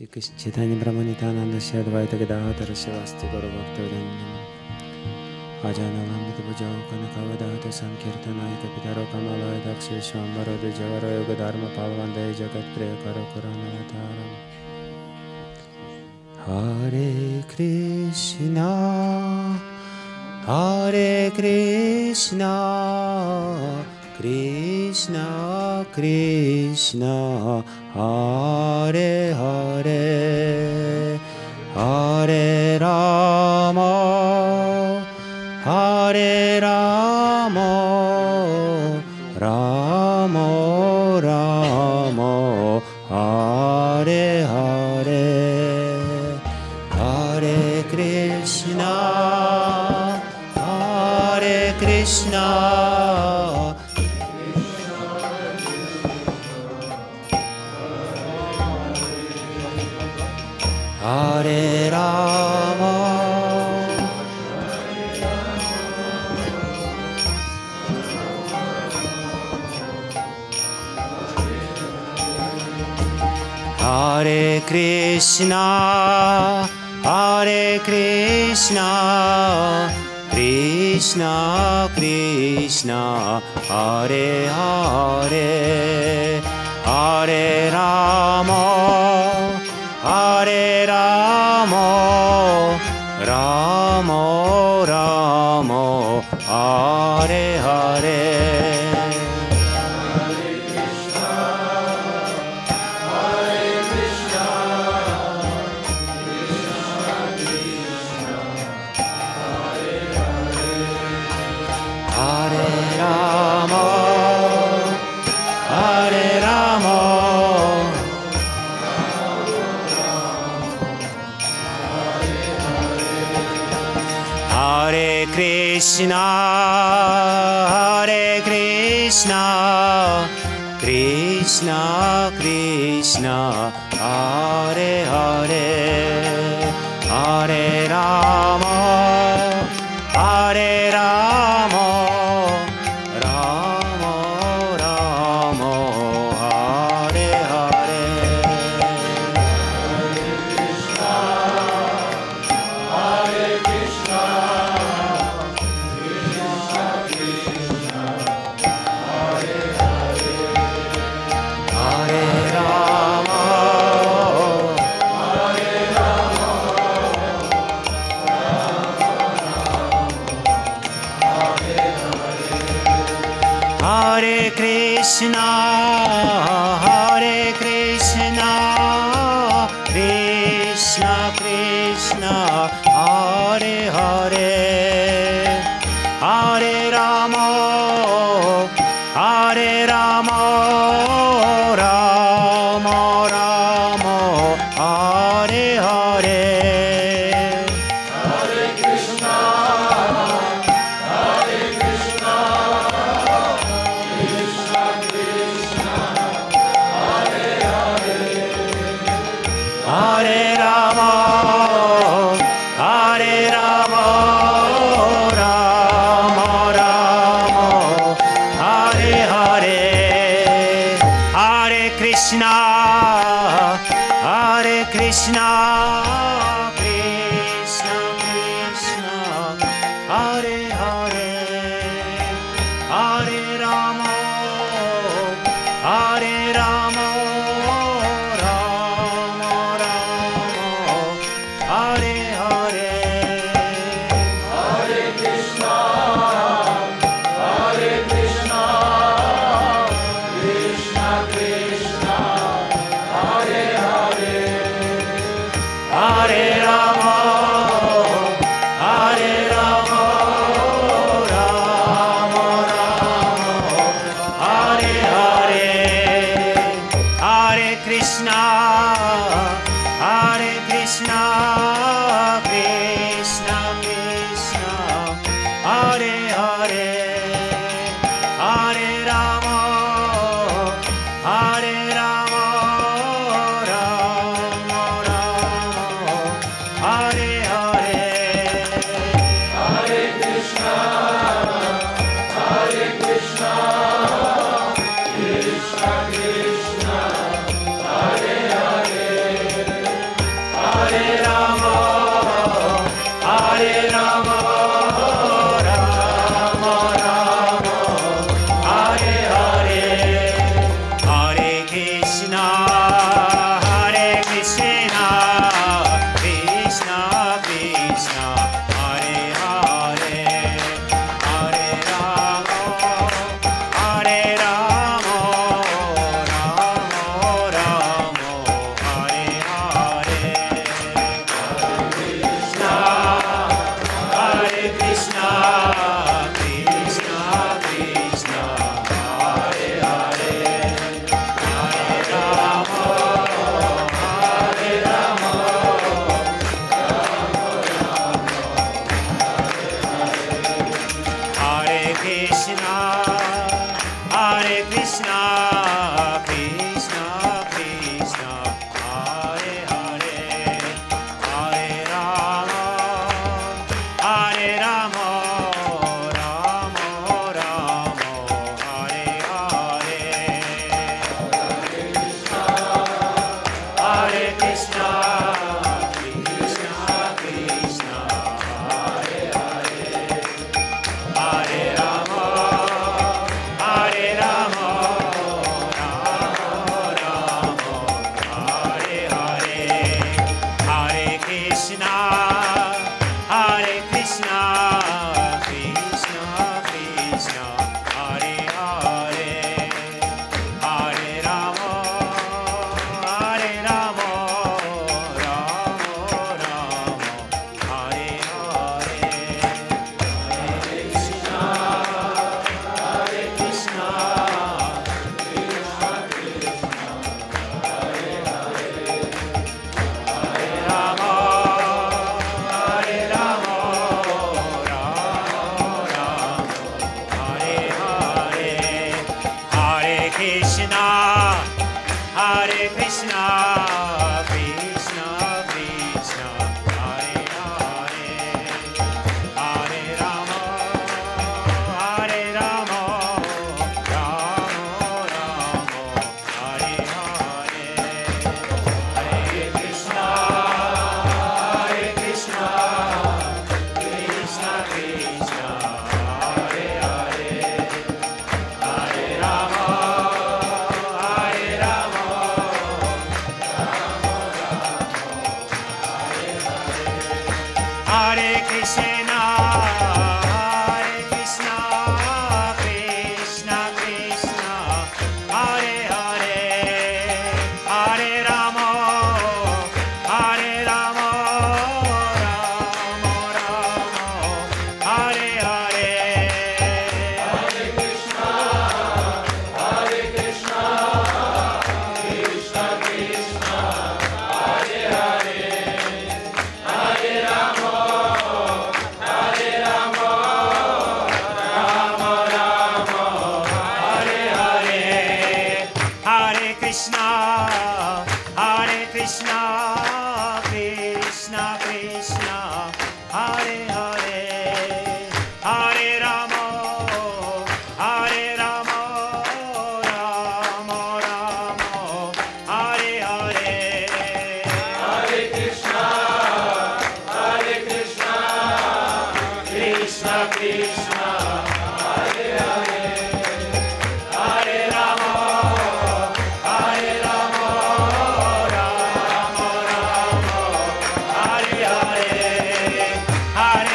Shri Krishna Chaitanya Brahmanityananda Shri Advaita Gadadhara Sivasti Gaura Bhakta-vrinda Ajanavamita Bhujao Kanakavadata Sankirtanaya Kapitaro Kamalaya Daksha Vishwambara Dijavara Yoga Dharma Palvandaya Jagat Priya Karo Kuranavataram Hare Krishna Krishna Krishna Hare Hare Hare Rama Rama Rama Hare Hare Hare Krishna Hare Rama Hare Krishna Krishna Krishna Hare Hare Hare Rama Rama Rama Hare Hare Krishna Krishna Krishna Hare Hare Hare Rama Rama Rama Hare Hare Krishna Krishna Krishna Hare Hare Hare Rama Rama Rama Hare Hare Hare Krishna Hare Rama Rama Rama Hare Hare Hare Krishna Krishna Krishna Hare Hare Hare Rama Rama Hare Hare Hare Krishna Krishna Krishna Hare Hare Hare Rama Rama Hare Hare Hare Krishna Krishna Krishna Hare Hare Hare Rama Rama Hare Hare Hare Krishna Krishna Krishna Hare Hare Hare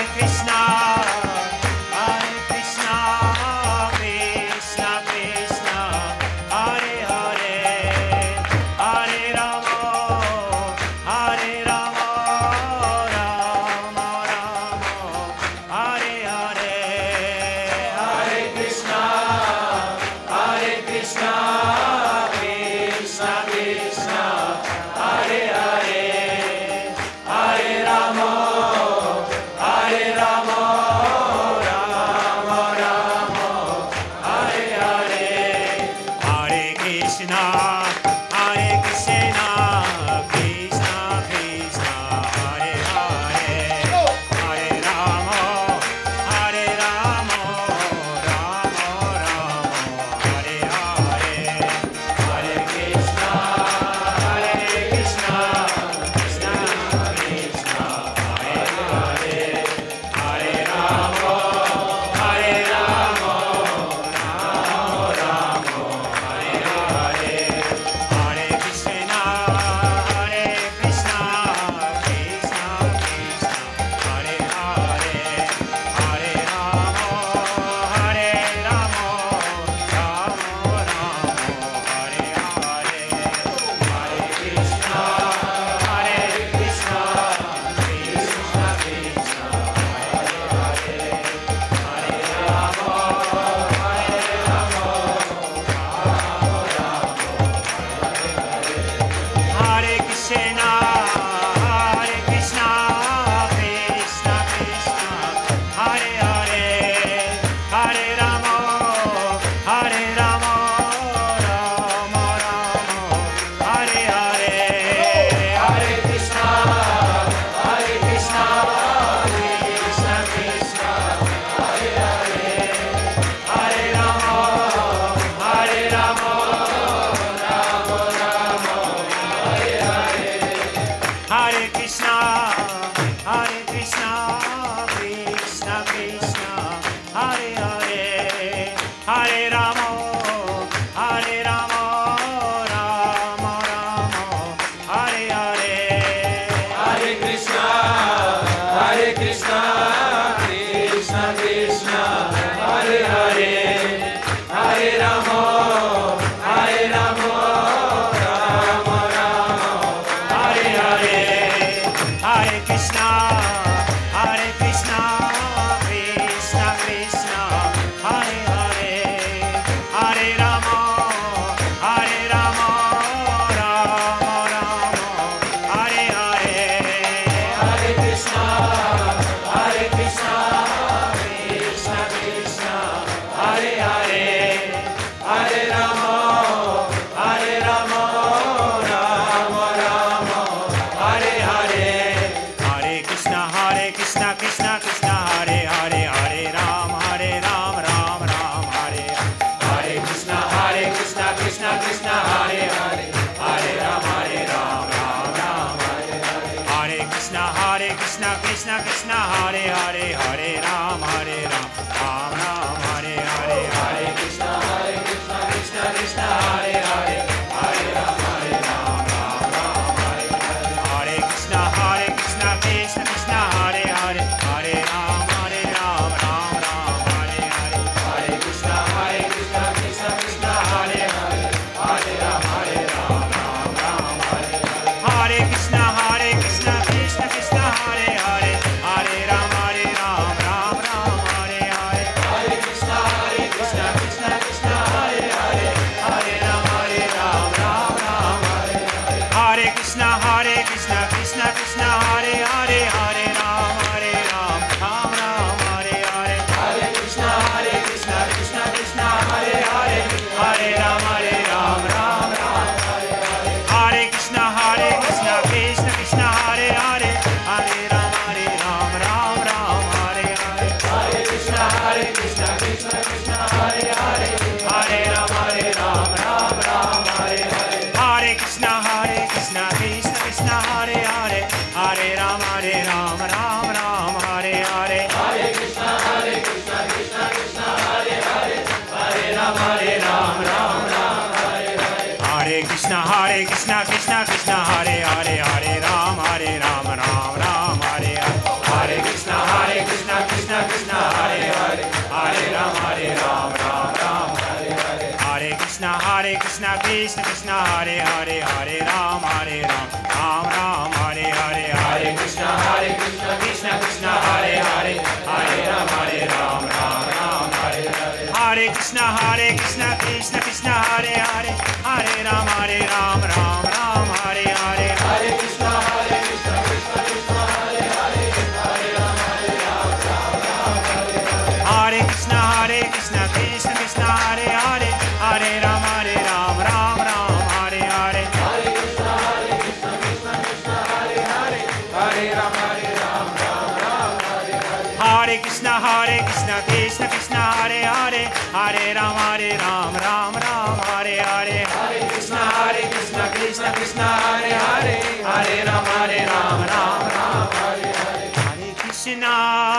Hare Krishna, Krishna Krishna, Hare Hare, Hare Rama, Rama Rama, Hare Hare. Hare Krishna, Krishna Krishna, Hare Hare, Hare Rama, Rama Rama, Hare Hare. Hare Krishna, Krishna Krishna, Hare Hare, Hare Rama, Rama Rama, Hare Hare. Hare Krishna, Krishna Krishna, Hare Hare, Hare Rama, Rama Rama, Hare Hare. Hare Krishna, Krishna Krishna, Hare Hare, Hare Ram, Ram Ram, Hare Hare. Krishna, Krishna Krishna, Hare Hare, Hare Ram, Ram Ram, Hare Hare. Hare Krishna, Krishna Hare Hare, Hare Ram, Ram Ram, Hare Hare. Hare Krishna, Krishna Hare Hare, Hare Ram, Ram Ram, Hare Hare. Hare Krishna, Krishna Hare Hare, Hare Ram, Ram Ram, Hare Hare. Hare Krishna, Krishna Hare Hare, Hare Ram, Ram Ram, Hare Hare. Hare Krishna, Krishna Hare Hare, Hare Ram, Ram Ram, Hare Hare. Hare Krishna, Krishna Hare Hare, Hare Ram, Ram Ram, Hare Hare. Hare Krishna, Krishna Hare Hare, Hare Ram, Ram Ram, Hare Hare. Hare Krishna, Krishna Hare Hare, Hare Ram, Ram Ram, Hare Hare. Hare Krishna, Krishna Hare Hare, Hare Ram, Ram Ram, Hare Hare. Hare Krishna, Krishna Hare Hare, Hare Ram, Ram Ram, Hare Hare. Hare Krishna, Krishna Hare Hare, Hare Ram, Ram Ram, Hare Hare. Hare Krishna, Krishna Hare Hare, Hare Ram, Ram Ram, Hare Hare. Hare Krishna, Krishna Hare Hare, Hare Ram, Ram Ram, Hare Hare. Hare Krishna, Krishna Hare Hare, Hare Ram, Ram Ram, Hare Hare. Hare Krishna, Krishna Hare Hare, Hare Ram, Ram Ram, Hare Hare. Hare Krishna, Krishna Hare Hare, Hare Ram, Ram Ram, Hare Hare. Hare Krishna, Krishna Hare Hare, Hare Ram, Ram Ram, Hare Hare. Hare Krishna, Krishna Hare Hare, Hare Ram, Ram Ram, Hare Hare. Hare Krishna, Krishna Hare Hare, Hare Ram, Ram Ram, Hare Hare. Hare Krishna, Krishna Hare Hare, Hare Ram, Ram Ram, Hare Hare. Hare Krishna, Krishna Hare Hare, Hare Ram, Ram Ram, Hare Hare. Hare Krishna, Krishna Hare Hare, Hare Ram, Ram Ram, Hare Hare.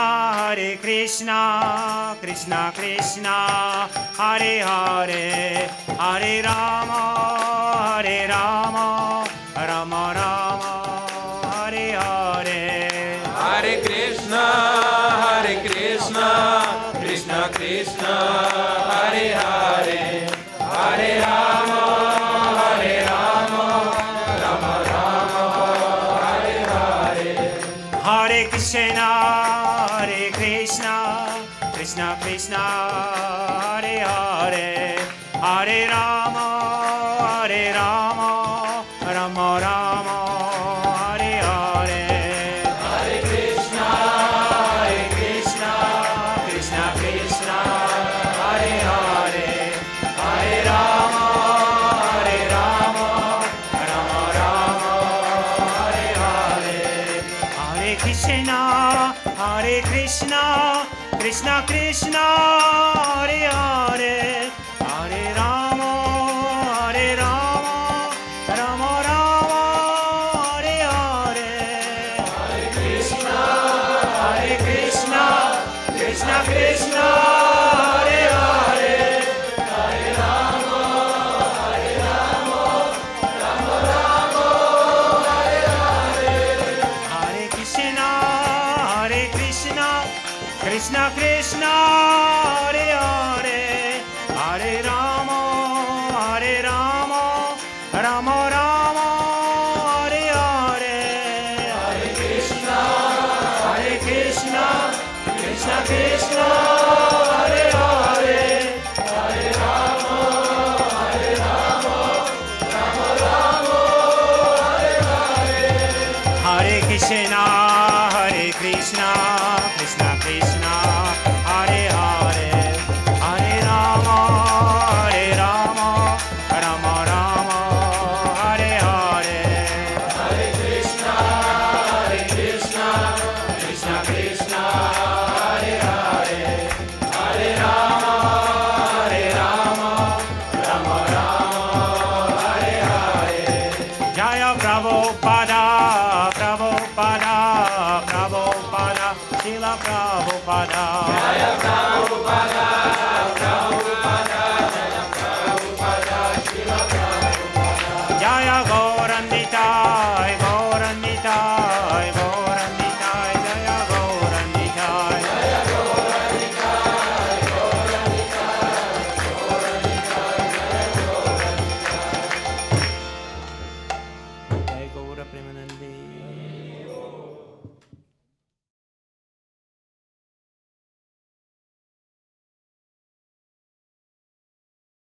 Hare Krishna, Krishna Krishna, Hare Hare, Hare Rama, Rama Rama, Hare Hare. Hare Krishna, Krishna Krishna, Hare Hare, Hare Rama, Rama Rama, Hare Hare. Hare Krishna, Krishna Krishna, Hare Hare, Hare Rama, Rama Rama, Hare Hare. Hare Krishna, Krishna Krishna, Hare Hare, Hare Rama, Rama Rama, Hare Hare. Hare Krishna, Krishna Krishna, Hare Hare, Hare Rama, Rama Rama, Hare Hare. Krishna Krishna, Hare Hare, Hare Rama, Rama Rama, Hare Hare. Hare Krishna, Krishna Krishna, Hare Hare, Hare Rama, Rama Rama, Hare Hare. Hare Krishna, Krishna Krishna, Hare Hare, Hare Rama, Rama Rama, Hare Hare. Hare Krishna, Krishna Krishna, Hare Hare, Hare Rama, Rama Rama, Hare Hare. Hare Krishna, Krishna Krishna, Hare Hare, Hare Rama, Rama Rama, Hare Hare. Jaya Prabhupada, Srila Prabhupada. Jaya Prabhupada.